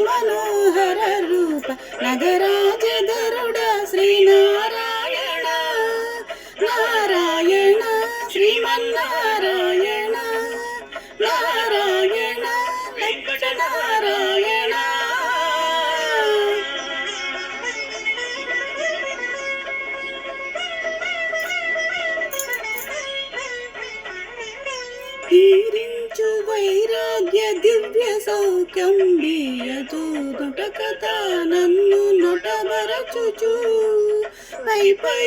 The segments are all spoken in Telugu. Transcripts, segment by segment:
मनोहर रूप नगराज गरुड श्रीनारायण नारायण श्रीमन्नारायण नारायण लक्ष्मीनारायण कीरिंचु वैराग्य दिव्य सौख्यं बीयतु नुटकथा नन्नु नोटबरचुचु पै पै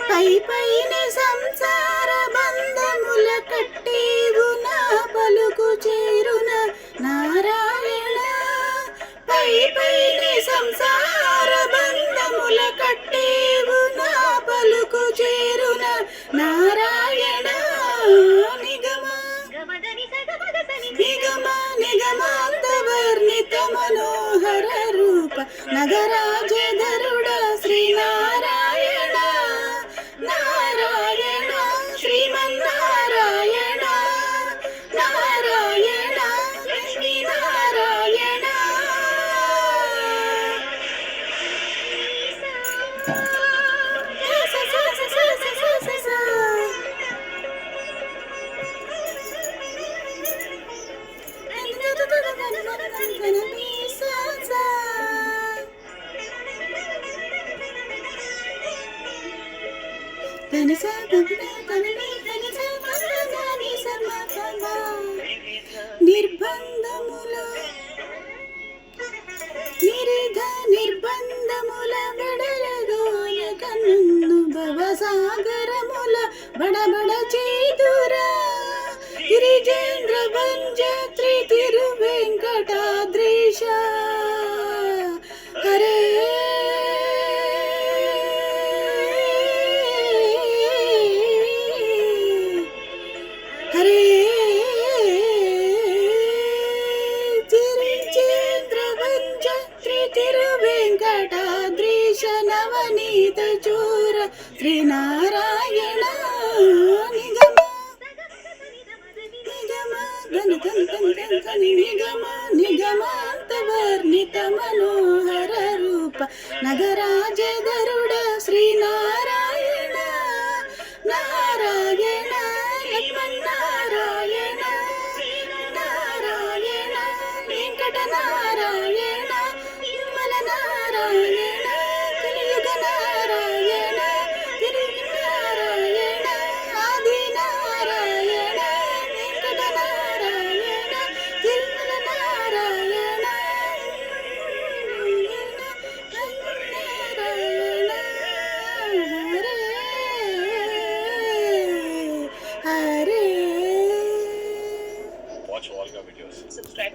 పై పైన సంసార బంధముల కట్టేవు నా పలుకు చేరున నారాయణ పై పైన సంసార బంధముల కట్టేవు నా పలుకు చేరున నారాయణ నిగమ నిగమ నిగమాంతవర్ణిత మనోహర రూప నగరాజ గరుడ శ్రీనారాయణ నారాయణ శ్రీమన్నారాయణ నారాయణ లక్ష్మీనారాయణ నిర్బంధముల నిరిధ నిర్బంధముల బడలగోయ కన్ను భవసాగరముల బడబడ చేదురా గిరిజేంద్ర భంజత్రి తిరువెంకటాద్రీశ హరే హరే గిరిజేంద్ర భంజత్రి తిరువెంకటాద్రీశ నవనీత చూర శ్రీనారాయణ నిగమ నిగమ నిగమాంతవర్ణిత మనోహర రూప నగరాజ గరుడ